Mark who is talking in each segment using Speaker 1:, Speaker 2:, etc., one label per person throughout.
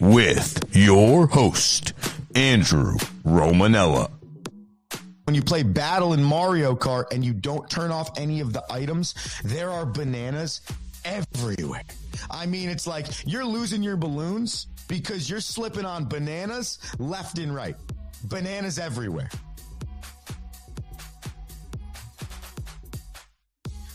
Speaker 1: with your host, Andrew Romanella.
Speaker 2: When you play Battle in Mario Kart and you don't turn off any of the items, there are bananas everywhere. I mean, it's like you're losing your balloons because you're slipping on bananas left and right. Bananas everywhere.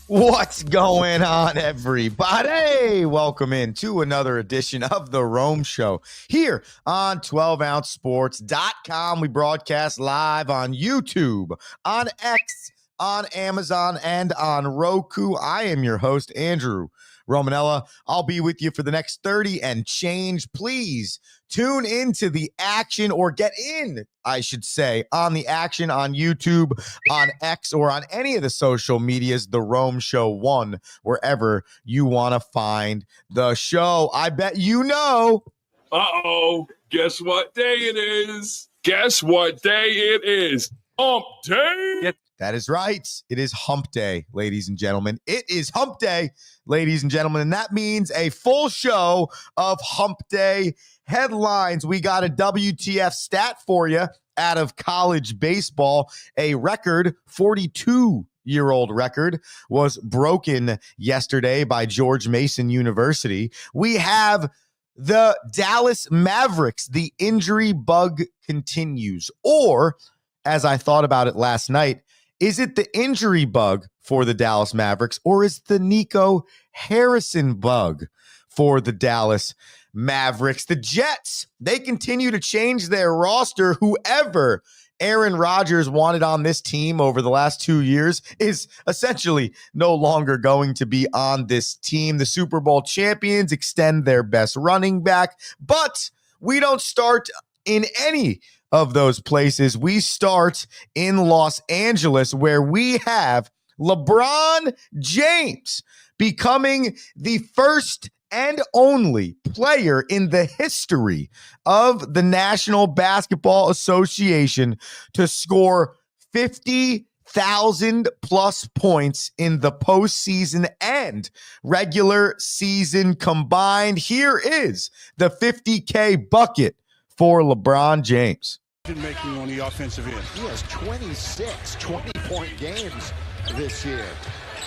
Speaker 2: What's going on, everybody? Welcome in to another edition of The Rome Show here on 12ouncesports.com. We broadcast live on YouTube, on X, on Amazon, and on Roku. I am your host, Andrew Romanella. I'll be with you for the next 30 and change. Please tune into the action, or get in, I should say, on the action on YouTube, on X, or on any of the social medias, The Rome Show 1, wherever you want to find the show. I bet you know.
Speaker 3: Uh-oh. Guess what day it is? Guess what day it is? Hump day.
Speaker 2: That is right. It is hump day, ladies and gentlemen. It is hump day, ladies and gentlemen, and that means a full show of hump day headlines. We got a WTF stat for you out of college baseball. A record, 42-year-old record, was broken yesterday by George Mason University. We have the Dallas Mavericks. The injury bug continues. Or, as I thought about it last night, is it the injury bug for the Dallas Mavericks, or is the Nico Harrison bug for the Dallas Mavericks? The Jets, they continue to change their roster. Whoever Aaron Rodgers wanted on this team over the last 2 years is essentially no longer going to be on this team. The Super Bowl champions extend their best running back, but we don't start in any of those places. We start in Los Angeles, where we have LeBron James becoming the first and only player in the history of the National Basketball Association to score 50,000 plus points in the postseason and regular season combined. Here is the 50K bucket for LeBron James.
Speaker 4: Making on the offensive end.
Speaker 5: He has 26 20-point games this year.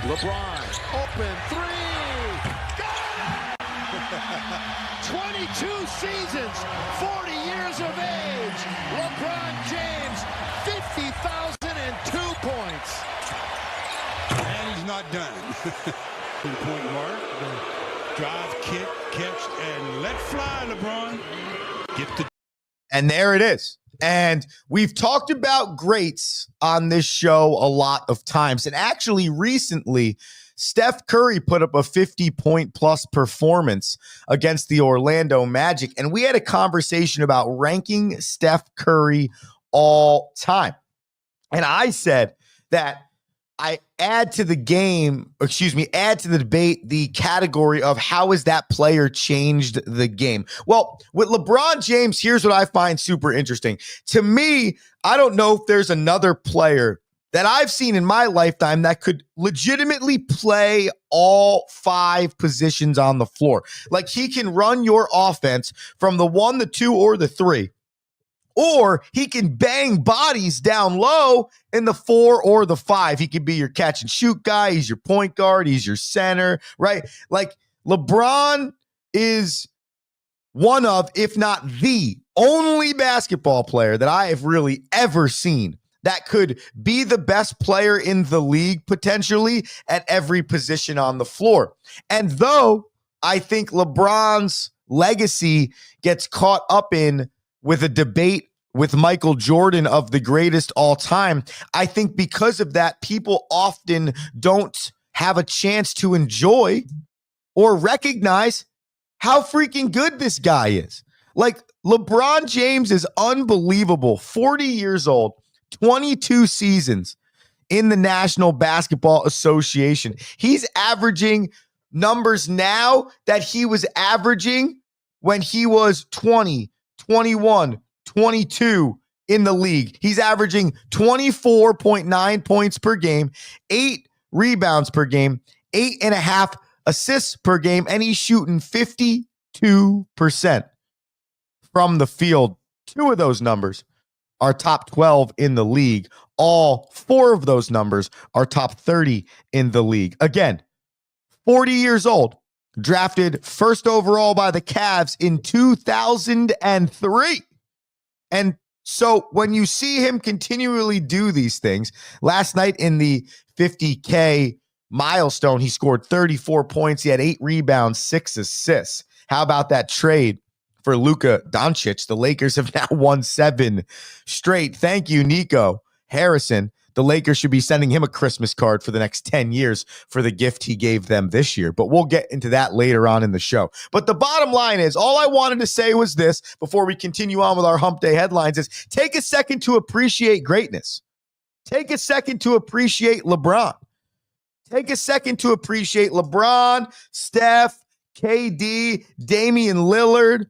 Speaker 5: LeBron, open three. Got it! 22 seasons, 40 years of age. LeBron James, 50,002 points.
Speaker 4: And he's not done. Point mark, drive, kick, catch, and let fly, LeBron. Get the.
Speaker 2: And there it is. And we've talked about greats on this show a lot of times. And actually, recently, Steph Curry put up a 50-point plus performance against the Orlando Magic. And we had a conversation about ranking Steph Curry all time. And I said that I add to the debate, the category of how has that player changed the game? Well, with LeBron James, here's what I find super interesting. To me, I don't know if there's another player that I've seen in my lifetime that could legitimately play all 5 positions on the floor. Like, he can run your offense from the 1, the 2, or the 3. Or he can bang bodies down low in the 4 or the 5. He can be your catch and shoot guy. He's your point guard. He's your center, right? Like, LeBron is one of, if not the only basketball player that I have really ever seen that could be the best player in the league potentially at every position on the floor. And though I think LeBron's legacy gets caught up in with a debate with Michael Jordan of the greatest all time, I think because of that, people often don't have a chance to enjoy or recognize how freaking good this guy is. Like, LeBron James is unbelievable. 40 years old, 22 seasons in the National Basketball Association. He's averaging numbers now that he was averaging when he was 20, 21, 22 in the league. He's averaging 24.9 points per game, 8 rebounds per game, 8.5 assists per game, and he's shooting 52%. from the field. 2 of those numbers are top 12 in the league. All 4 of those numbers are top 30 in the league. Again, 40 years old, drafted first overall by the Cavs in 2003. And so when you see him continually do these things, last night in the 50K milestone, he scored 34 points. He had 8 rebounds, 6 assists. How about that trade for Luka Doncic? The Lakers have now won 7 straight. Thank you, Nico Harrison. The Lakers should be sending him a Christmas card for the next 10 years for the gift he gave them this year. But we'll get into that later on in the show. But the bottom line is, all I wanted to say was this before we continue on with our hump day headlines is take a second to appreciate greatness. Take a second to appreciate LeBron. Take a second to appreciate LeBron, Steph, KD, Damian Lillard.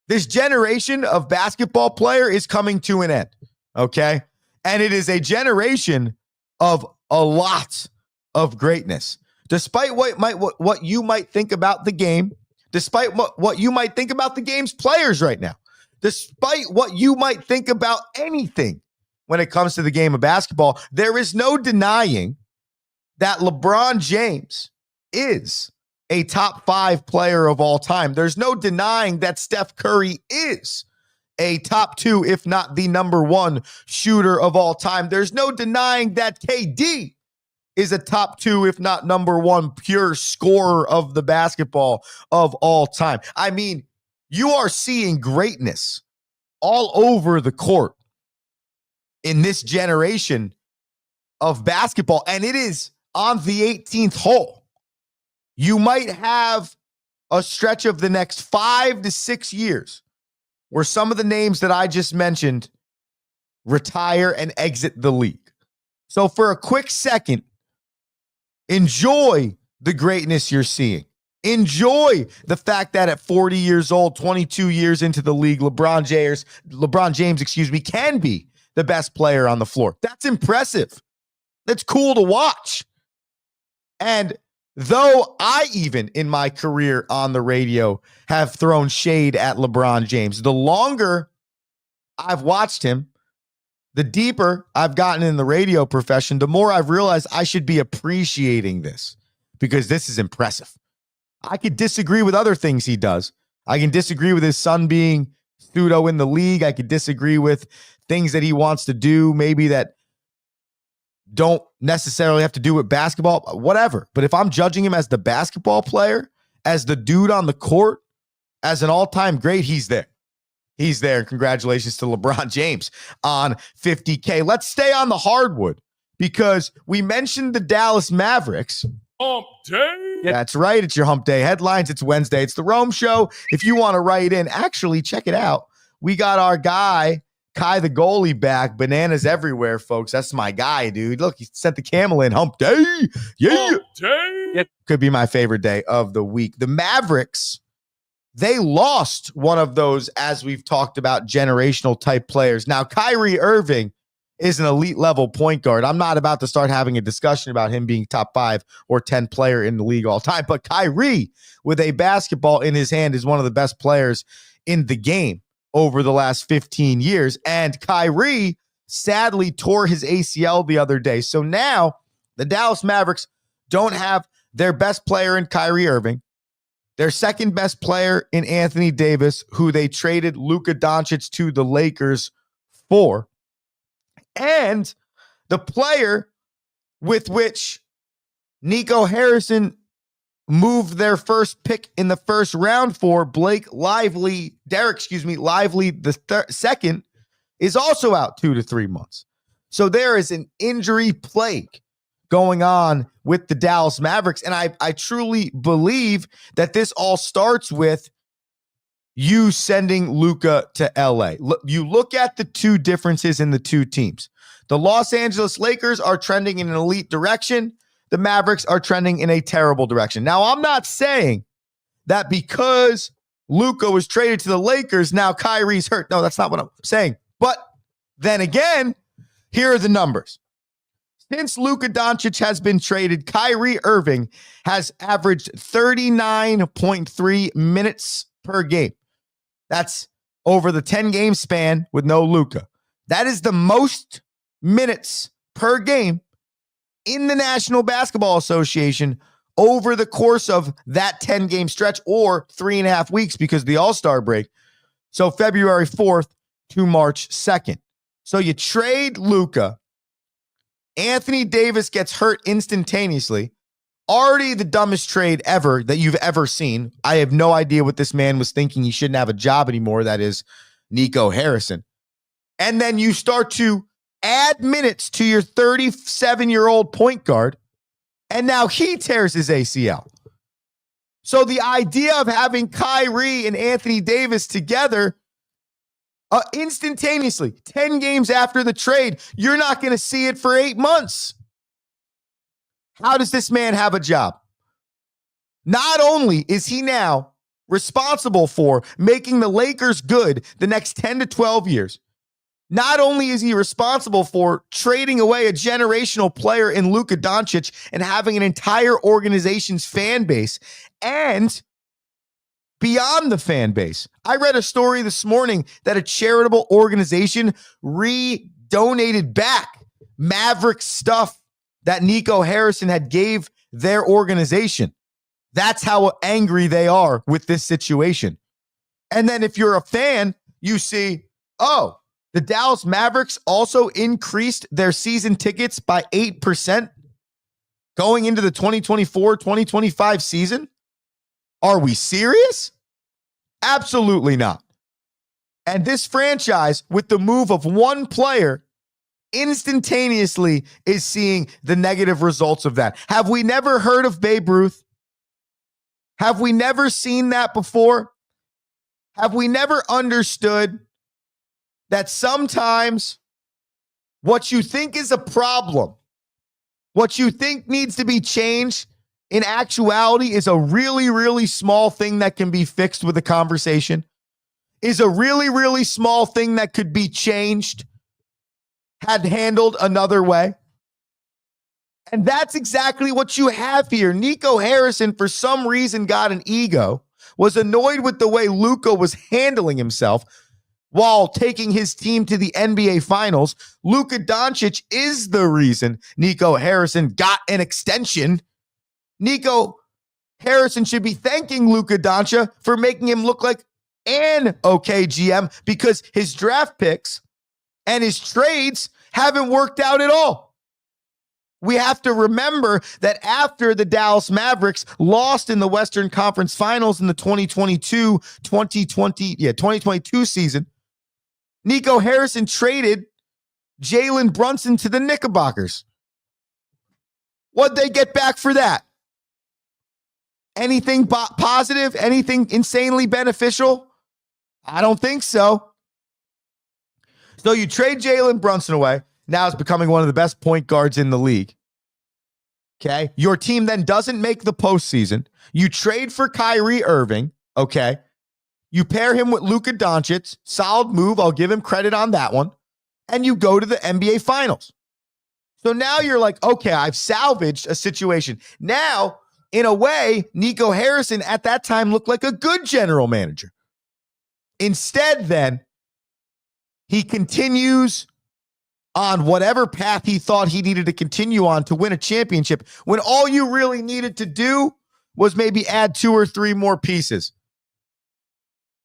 Speaker 2: This generation of basketball player is coming to an end, okay? And it is a generation of a lot of greatness. Despite what you might think about the game, despite what you might think about the game's players right now, despite what you might think about anything when it comes to the game of basketball, there is no denying that LeBron James is a top 5 player of all time. There's no denying that Steph Curry is a top 2, if not the number 1 shooter of all time. There's no denying that KD is a top 2, if not number 1 pure scorer of the basketball of all time. I mean, you are seeing greatness all over the court in this generation of basketball, and it is on the 18th hole. You might have a stretch of the next 5 to 6 years where some of the names that I just mentioned retire and exit the league. So for a quick second, enjoy the greatness you're seeing. Enjoy the fact that at 40 years old, 22 years into the league, LeBron James, can be the best player on the floor. That's impressive. That's cool to watch. And though I even in my career on the radio have thrown shade at LeBron James, the longer I've watched him, the deeper I've gotten in the radio profession, the more I've realized I should be appreciating this because this is impressive. I could disagree with other things he does. I can disagree with his son being pseudo in the league. I could disagree with things that he wants to do, maybe that don't necessarily have to do with basketball, whatever. But if I'm judging him as the basketball player, as the dude on the court, as an all-time great, he's there. He's there. And congratulations to LeBron James on 50K. Let's stay on the hardwood because we mentioned the Dallas Mavericks.
Speaker 3: Hump day.
Speaker 2: That's right. It's your hump day headlines. It's Wednesday. It's the Rome Show. If you want to write in, actually check it out. We got our guy, Kai the goalie, back. Bananas everywhere, folks. That's my guy, dude. Look, he sent the camel in. Hump day. Yeah.
Speaker 3: Hump day.
Speaker 2: It could be my favorite day of the week. The Mavericks, they lost one of those, as we've talked about, generational type players. Now, Kyrie Irving is an elite level point guard. I'm not about to start having a discussion about him being top 5 or 10 player in the league all time, but Kyrie with a basketball in his hand is one of the best players in the game over the last 15 years. And Kyrie sadly tore his ACL the other day. So now the Dallas Mavericks don't have their best player in Kyrie Irving, their second best player in Anthony Davis, who they traded Luka Doncic to the Lakers for, and the player with which Nico Harrison moved their first pick in the first round for, Derek Lively the second, is also out 2 to 3 months. So there is an injury plague going on with the Dallas Mavericks. And I truly believe that this all starts with you sending Luka to LA. You look at the 2 differences in the 2 teams. The Los Angeles Lakers are trending in an elite direction. The Mavericks are trending in a terrible direction. Now, I'm not saying that because Luka was traded to the Lakers, now Kyrie's hurt. No, that's not what I'm saying. But then again, here are the numbers. Since Luka Doncic has been traded, Kyrie Irving has averaged 39.3 minutes per game. That's over the 10-game span with no Luka. That is the most minutes per game in the National Basketball Association over the course of that 10-game stretch, or 3.5 weeks because of the All-Star break. So February 4th to March 2nd. So you trade Luka. Anthony Davis gets hurt instantaneously. Already the dumbest trade ever that you've ever seen. I have no idea what this man was thinking. He shouldn't have a job anymore. That is Nico Harrison. And then you start to add minutes to your 37-year-old point guard, and now he tears his ACL. So the idea of having Kyrie and Anthony Davis together instantaneously, 10 games after the trade, you're not going to see it for 8 months. How does this man have a job? Not only is he now responsible for making the Lakers good the next 10 to 12 years, not only is he responsible for trading away a generational player in Luka Doncic and having an entire organization's fan base, and beyond the fan base. I read a story this morning that a charitable organization donated back Maverick stuff that Nico Harrison had gave their organization. That's how angry they are with this situation. And then if you're a fan, you see, oh, the Dallas Mavericks also increased their season tickets by 8% going into the 2024-2025 season. Are we serious? Absolutely not. And this franchise, with the move of one player, instantaneously is seeing the negative results of that. Have we never heard of Babe Ruth? Have we never seen that before? Have we never understood that sometimes what you think is a problem, what you think needs to be changed, in actuality is a really, really small thing that can be fixed with a conversation, is a really, really small thing that could be changed, had handled another way? And that's exactly what you have here. Nico Harrison, for some reason, got an ego, was annoyed with the way Luka was handling himself while taking his team to the NBA Finals. Luka Doncic is the reason Nico Harrison got an extension. Nico Harrison should be thanking Luka Doncic for making him look like an okay GM, because his draft picks and his trades haven't worked out at all. We have to remember that after the Dallas Mavericks lost in the Western Conference Finals in the 2022 season, Nico Harrison traded Jalen Brunson to the Knickerbockers. What'd they get back for that? Anything positive? Anything insanely beneficial? I don't think so. So you trade Jalen Brunson away. Now it's becoming one of the best point guards in the league. Okay. Your team then doesn't make the postseason. You trade for Kyrie Irving. Okay. You pair him with Luka Doncic. Solid move. I'll give him credit on that one. And you go to the NBA Finals. So now you're like, okay, I've salvaged a situation. Now, in a way, Nico Harrison at that time looked like a good general manager. Instead, then, he continues on whatever path he thought he needed to continue on to win a championship, when all you really needed to do was maybe add 2 or 3 more pieces.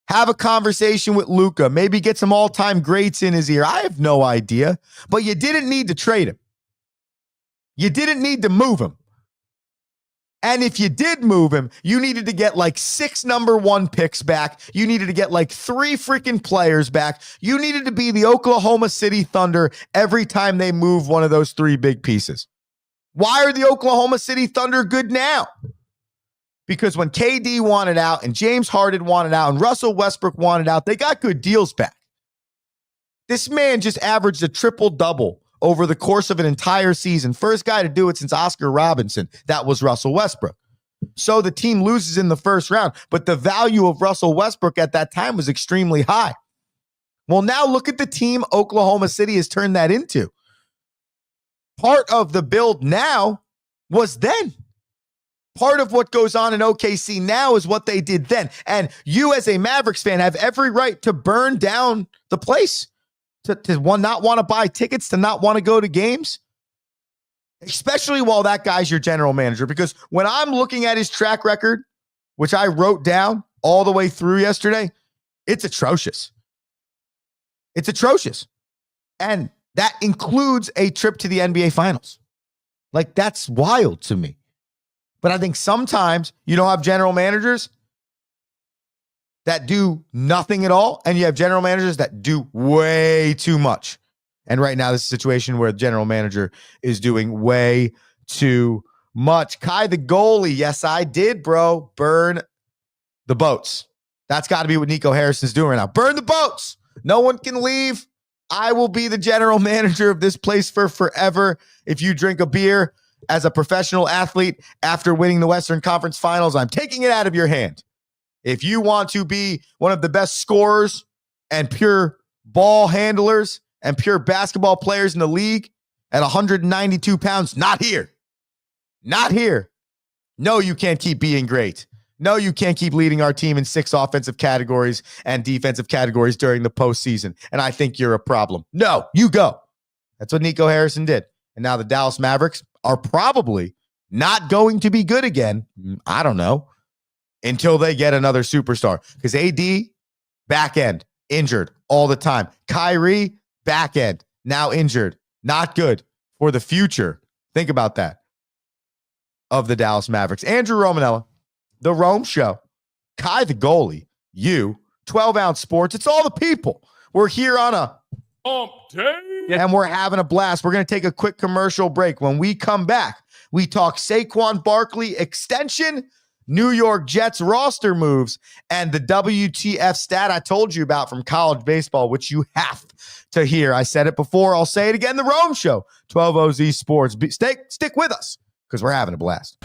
Speaker 2: Have a conversation with Luka, maybe get some all-time greats in his ear. I have no idea, but you didn't need to trade him. You didn't need to move him. And if you did move him, you needed to get like 6 number 1 picks back. You needed to get like 3 freaking players back. You needed to be the Oklahoma City Thunder every time they move one of those 3 big pieces. Why are the Oklahoma City Thunder good now? Because when KD wanted out and James Harden wanted out and Russell Westbrook wanted out, they got good deals back. This man just averaged a triple-double over the course of an entire season. First guy to do it since Oscar Robinson. That was Russell Westbrook. So the team loses in the first round, but the value of Russell Westbrook at that time was extremely high. Well, now look at the team Oklahoma City has turned that into. Part of the build now was then. Part of what goes on in OKC now is what they did then. And you as a Mavericks fan have every right to burn down the place, to not want to buy tickets, to not want to go to games, especially while that guy's your general manager. Because when I'm looking at his track record, which I wrote down all the way through yesterday, it's atrocious. It's atrocious. And that includes a trip to the NBA Finals. Like, that's wild to me. But I think sometimes you don't have general managers that do nothing at all, and you have general managers that do way too much. And right now, this is a situation where the general manager is doing way too much. Kai, the goalie, yes, I did, bro. Burn the boats. That's got to be what Nico Harrison's doing right now. Burn the boats. No one can leave. I will be the general manager of this place for forever. If you drink a beer as a professional athlete after winning the Western Conference Finals, I'm taking it out of your hand. If you want to be one of the best scorers and pure ball handlers and pure basketball players in the league at 192 pounds, not here. Not here. No, you can't keep being great. No, you can't keep leading our team in 6 offensive categories and defensive categories during the postseason. And I think you're a problem. No, you go. That's what Nico Harrison did. And now the Dallas Mavericks are probably not going to be good again. I don't know. Until they get another superstar. Because AD, back end, injured all the time. Kyrie, back end, now injured. Not good for the future. Think about that. Of the Dallas Mavericks. Andrew Romanella, The Rome Show, Kai the goalie, you, 12-ounce sports. It's all the people. We're here on a and we're having a blast. We're going to take a quick commercial break. When we come back, we talk Saquon Barkley extension, New York Jets roster moves, and the WTF stat I told you about from college baseball, which you have to hear. I said it before. I'll say it again. The Rome Show, 12 OZ Sports. Stick with us because we're having a blast.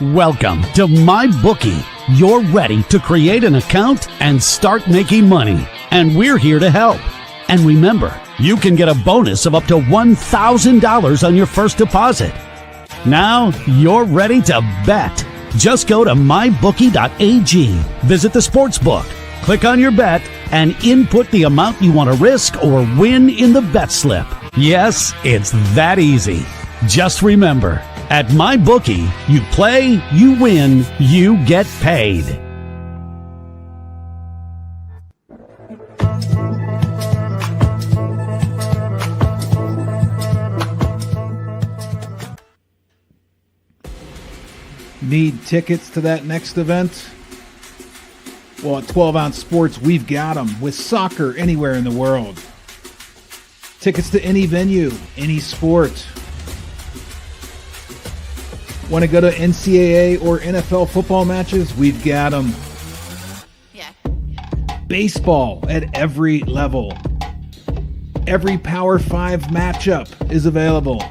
Speaker 6: Welcome to MyBookie. You're ready to create an account and start making money, and we're here to help. And remember, you can get a bonus of up to $1,000 on your first deposit. Now you're ready to bet. Just go to mybookie.ag, visit the sportsbook, click on your bet, and input the amount you want to risk or win in the bet slip. Yes, it's that easy. Just remember, at MyBookie, you play, you win, you get paid.
Speaker 7: Need tickets to that next event? Well, at 12-ounce sports, we've got them with soccer anywhere in the world. Tickets to any venue, any sport. Want to go to NCAA or NFL football matches? We've got them. Yeah. Baseball at every level. Every Power 5 matchup is available.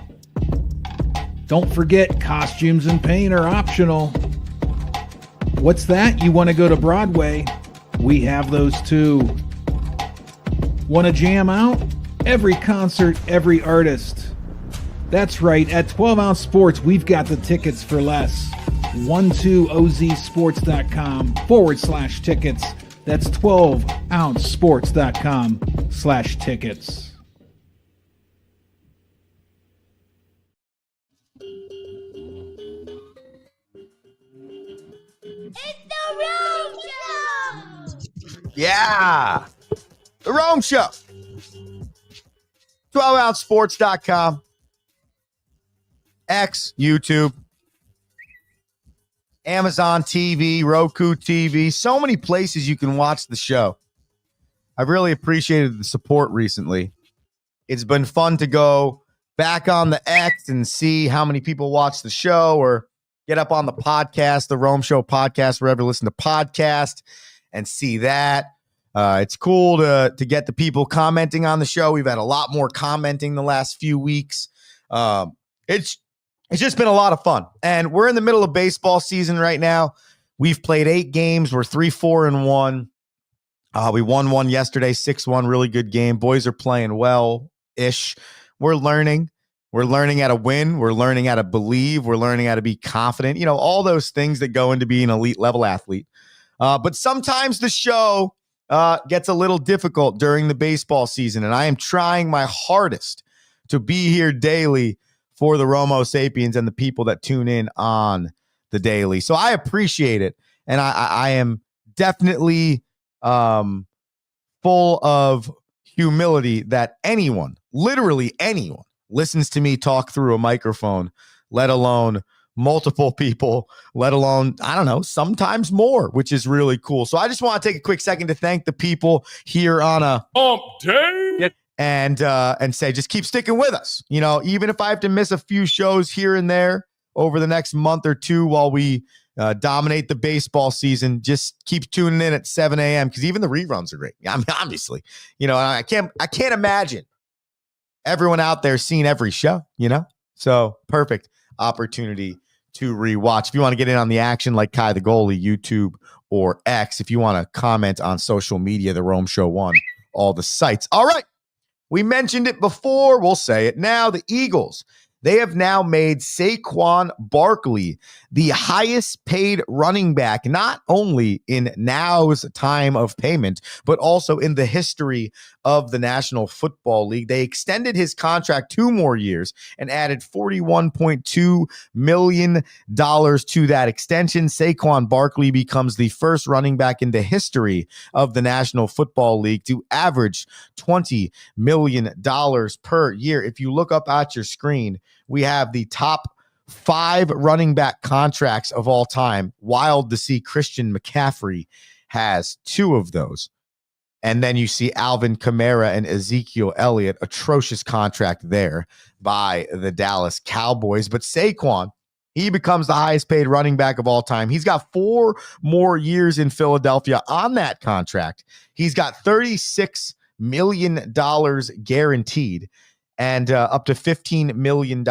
Speaker 7: Don't forget, costumes and paint are optional. What's that? You want to go to Broadway? We have those too. Want to jam out? Every concert, every artist. That's right, at 12-ounce sports, we've got the tickets for less. 12ozsports.com/tickets. That's 12ouncesports.com/tickets.
Speaker 8: It's the Rome Show!
Speaker 2: Yeah, the Rome Show. 12ouncesports.com. X, YouTube, Amazon TV, Roku TV, so many places you can watch the show. I've really appreciated the support recently. It's been fun to go back on the X and see how many people watch the show or get up on the podcast, the Rome Show podcast, wherever you listen to podcast, and see that. It's cool to get the people commenting on the show. We've had a lot more commenting the last few weeks. It's just been a lot of fun. And we're in the middle of baseball season right now. We've played 8 games. We're 3-4-1. We won one yesterday, 6-1, really good game. Boys are playing well-ish. We're learning. We're learning how to win. We're learning how to believe. We're learning how to be confident. You know, all those things that go into being an elite level athlete. But sometimes the show gets a little difficult during the baseball season, and I am trying my hardest to be here daily for the Romo Sapiens and the people that tune in on the daily. So I appreciate it, and I am definitely full of humility that anyone, literally anyone, listens to me talk through a microphone, let alone multiple people, let alone, I don't know, sometimes more, which is really cool. So I just want to take a quick second to thank the people here on a
Speaker 3: day
Speaker 2: and say, just keep sticking with us. You know, even if I have to miss a few shows here and there over the next month or two while we dominate the baseball season, just keep tuning in at 7 a.m. because even the reruns are great. I mean, obviously, you know, I can't imagine everyone out there seeing every show, you know? So perfect opportunity to rewatch. If you want to get in on the action like Kai the Goalie, YouTube or X, if you want to comment on social media, the Rome Show 1, all the sites. All right. We mentioned it before. We'll say it now. The Eagles, they have now made Saquon Barkley the highest paid running back, not only in now's time of payment, but also in the history of the National Football League. They extended his contract 2 more years and added $41.2 million to that extension. Saquon Barkley becomes the first running back in the history of the National Football League to average $20 million per year. If you look up at your screen, we have the top 5 running back contracts of all time. Wild to see Christian McCaffrey has 2 of those. And then you see Alvin Kamara and Ezekiel Elliott, atrocious contract there by the Dallas Cowboys. But Saquon, he becomes the highest paid running back of all time. He's got 4 more years in Philadelphia on that contract. He's got $36 million guaranteed and up to $15 million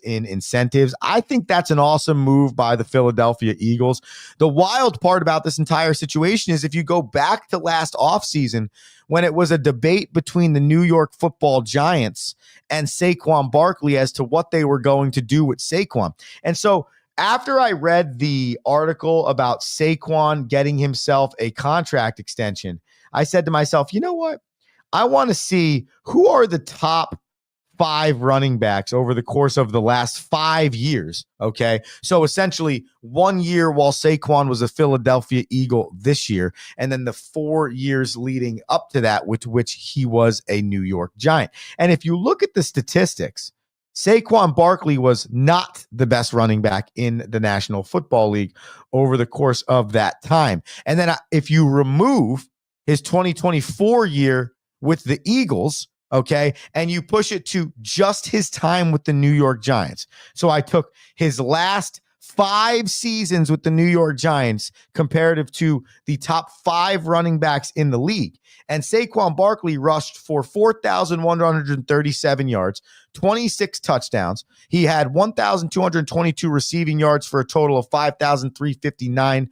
Speaker 2: in incentives. I think that's an awesome move by the Philadelphia Eagles. The wild part about this entire situation is if you go back to last offseason, when it was a debate between the New York Football Giants and Saquon Barkley as to what they were going to do with Saquon. And so after I read the article about Saquon getting himself a contract extension, I said to myself, you know what? I want to see who are the top 5 running backs over the course of the last 5 years. Okay. So essentially 1 year while Saquon was a Philadelphia Eagle this year, and then the 4 years leading up to that, with which he was a New York Giant. And if you look at the statistics, Saquon Barkley was not the best running back in the National Football League over the course of that time. And then if you remove his 2024 year with the Eagles, okay, and you push it to just his time with the New York Giants. So I took his last 5 seasons with the New York Giants comparative to the top 5 running backs in the league. And Saquon Barkley rushed for 4,137 yards, 26 touchdowns. He had 1,222 receiving yards for a total of 5,359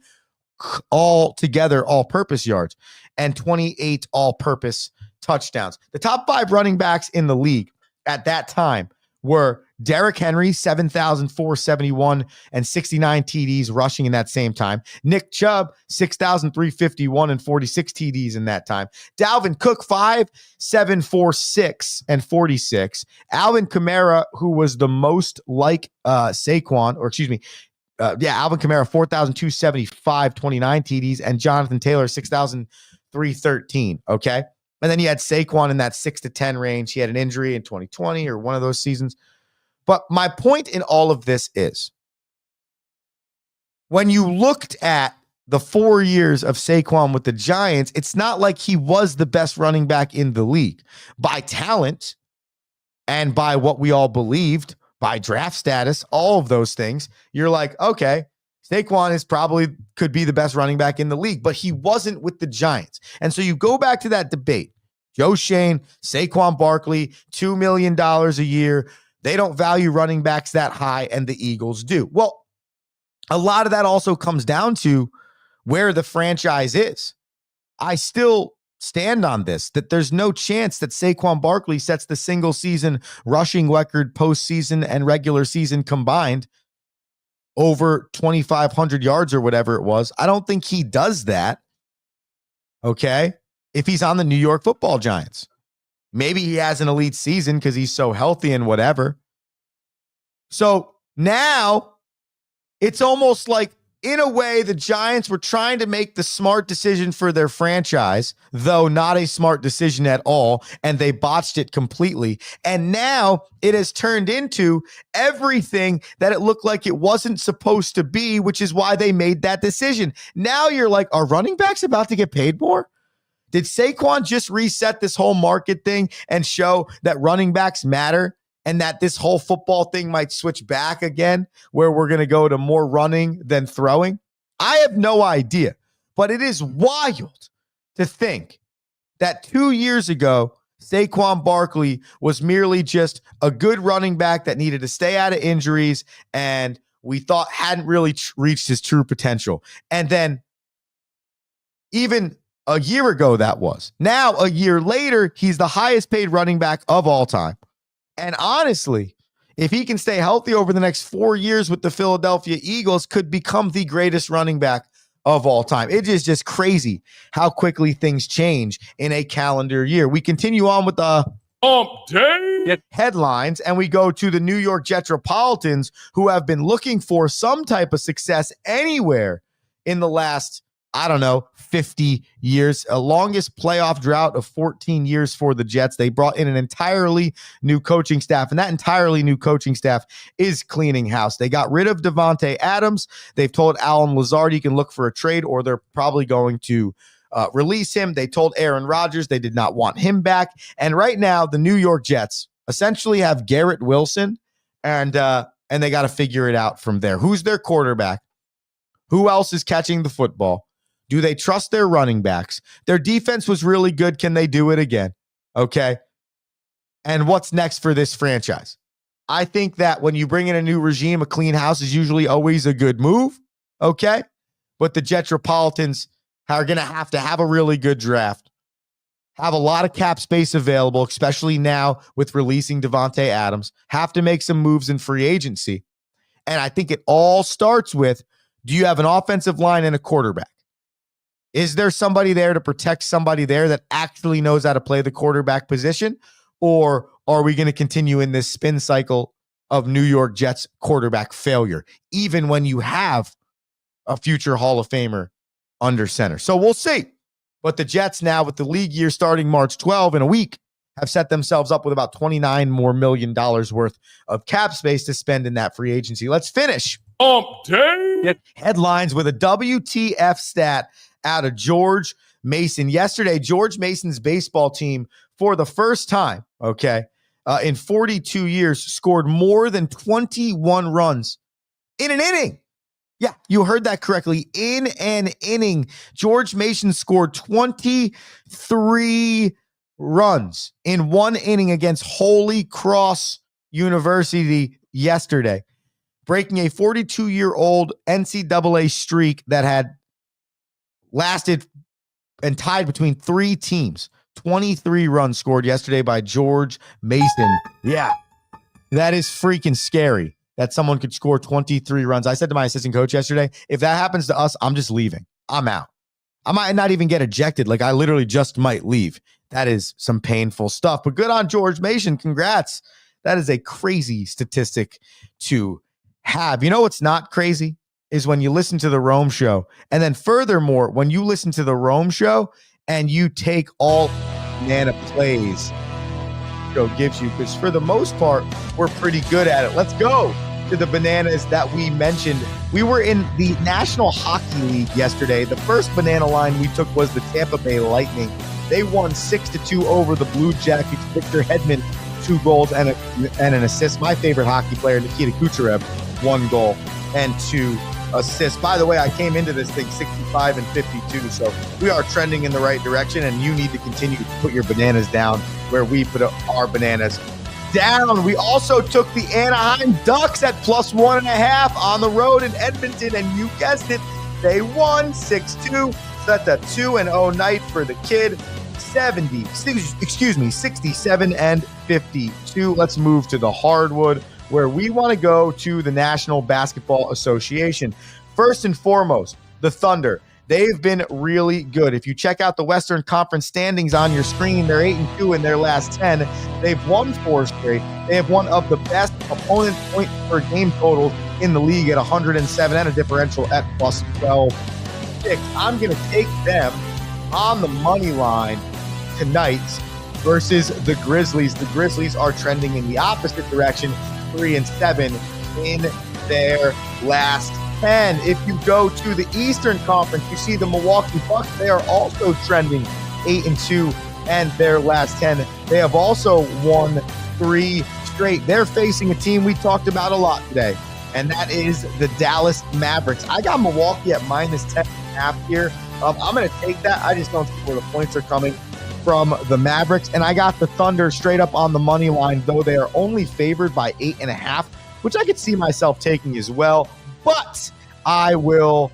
Speaker 2: altogether all-purpose yards and 28 all-purpose touchdowns. The top 5 running backs in the league at that time were Derrick Henry, 7,471 and 69 TDs rushing in that same time. Nick Chubb, 6,351 and 46 TDs in that time. Dalvin Cook, 5,746 and 46. Alvin Kamara, who was the most like Saquon, or excuse me, Alvin Kamara, 4,275, 29 TDs, and Jonathan Taylor, 6,313. Okay. And then you had Saquon in that 6 to 10 range. He had an injury in 2020 or one of those seasons. But my point in all of this is when you looked at the 4 years of Saquon with the Giants, it's not like he was the best running back in the league by talent and by what we all believed, by draft status, all of those things. You're like, okay, Saquon is probably could be the best running back in the league, but he wasn't with the Giants. And so you go back to that debate. Joe Shane, Saquon Barkley, $2 million a year. They don't value running backs that high, and the Eagles do. Well, a lot of that also comes down to where the franchise is. I still stand on this, that there's no chance that Saquon Barkley sets the single season rushing record postseason and regular season combined over 2,500 yards or whatever it was. I don't think he does that. Okay. If he's on the New York Football Giants, maybe he has an elite season because he's so healthy and whatever. So now it's almost like, in a way, the Giants were trying to make the smart decision for their franchise, though not a smart decision at all, and they botched it completely. And now it has turned into everything that it looked like it wasn't supposed to be, which is why they made that decision. Now you're like, are running backs about to get paid more? Did Saquon just reset this whole market thing and show that running backs matter? And that this whole football thing might switch back again, where we're going to go to more running than throwing? I have no idea. But it is wild to think that 2 years ago, Saquon Barkley was merely just a good running back that needed to stay out of injuries and we thought hadn't really reached his true potential. And then even a year ago, that was. Now, a year later, he's the highest paid running back of all time. And honestly, if he can stay healthy over the next 4 years with the Philadelphia Eagles, could become the greatest running back of all time. It is just crazy how quickly things change in a calendar year. We continue on with the headlines, and we go to the New York Jetropolitans, who have been looking for some type of success anywhere in the last, 50 years, a longest playoff drought of 14 years for the Jets. They brought in an entirely new coaching staff, and that entirely new coaching staff is cleaning house. They got rid of Davante Adams. They've told Allen Lazard he can look for a trade, or they're probably going to release him. They told Aaron Rodgers they did not want him back. And right now, the New York Jets essentially have Garrett Wilson, and they got to figure it out from there. Who's their quarterback? Who else is catching the football? Do they trust their running backs? Their defense was really good. Can they do it again? Okay. And what's next for this franchise? I think that when you bring in a new regime, a clean house is usually always a good move. Okay. But the Jetropolitans are going to have a really good draft, have a lot of cap space available, especially now with releasing Davante Adams, have to make some moves in free agency. And I think it all starts with, do you have an offensive line and a quarterback? Is there somebody there to protect somebody there that actually knows how to play the quarterback position? Or are we going to continue in this spin cycle of New York Jets quarterback failure, even when you have a future Hall of Famer under center? So we'll see. But the Jets now, with the league year starting March 12 in a week, have set themselves up with about $29 million more worth of cap space to spend in that free agency. Let's finish. Headlines with a WTF stat out of George Mason. Yesterday, George Mason's baseball team, for the first time, in 42 years, scored more than 21 runs in an inning. Yeah, you heard that correctly. In an inning, George Mason scored 23 runs in one inning against Holy Cross University yesterday, breaking a 42-year-old NCAA streak that had lasted and tied between three teams. 23 runs scored yesterday by George Mason. Yeah, that is freaking scary that someone could score 23 runs. I said to my assistant coach yesterday, if that happens to us, I'm just leaving. I'm out. I might not even get ejected. Like, I literally just might leave. That is some painful stuff. But good on George Mason. Congrats. That is a crazy statistic to have. You know what's not crazy? Is when you listen to the Rome show. And then furthermore, when you listen to the Rome show and you take all banana plays show gives you, because for the most part, we're pretty good at it. Let's go to the bananas that we mentioned. We were in the National Hockey League yesterday. The first banana line we took was the Tampa Bay Lightning. They won 6-2 over the Blue Jackets. Victor Hedman, 2 goals and an assist. My favorite hockey player, Nikita Kucherov, 1 goal and 2 assists. By the way, I came into this thing 65 and 52, so we are trending in the right direction, and you need to continue to put your bananas down where we put our bananas down. We also took the Anaheim Ducks at +1.5 on the road in Edmonton, and you guessed it, They won 6-2. So that's a 2-0 night for the kid. 67-52. Let's move to the hardwood, where we want to go to the National Basketball Association. First and foremost, the Thunder. They've been really good. If you check out the Western Conference standings on your screen, they're 8-2 in their last 10. They've won 4 straight. They have one of the best opponent point per game totals in the league at 107 and a differential at plus 12.6. I'm going to take them on the money line tonight versus the Grizzlies. The Grizzlies are trending in the opposite direction, 3-7 in their last 10. If you go to the Eastern Conference, you see the Milwaukee Bucks. They are also trending 8-2 and their last 10. They have also won 3 straight. They're facing a team we talked about a lot today, and that is the Dallas Mavericks. I got Milwaukee at -10.5 here. I'm going to take that. I just don't see where the points are coming from the Mavericks. And I got the Thunder straight up on the money line, though they are only favored by 8.5, which I could see myself taking as well. But I'll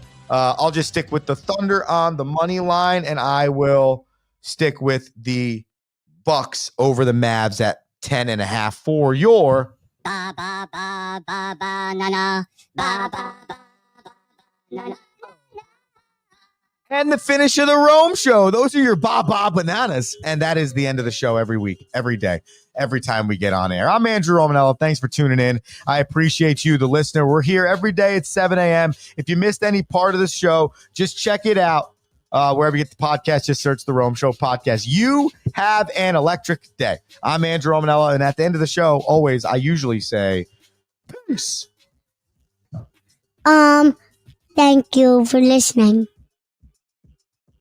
Speaker 2: just stick with the Thunder on the money line, and I will stick with the Bucks over the Mavs at 10.5 for your
Speaker 8: Ba ba ba ba ba na na ba ba ba na na.
Speaker 2: and the finish of the Rome show. Those are your Ba Bananas. And that is the end of the show every week, every day, every time we get on air. I'm Andrew Romanella. Thanks for tuning in. I appreciate you, the listener. We're here every day at 7 a.m. If you missed any part of the show, just check it out. Wherever you get the podcast, just search the Rome Show podcast. You have an electric day. I'm Andrew Romanella. And at the end of the show, always, I usually say, peace.
Speaker 8: Thank you for listening.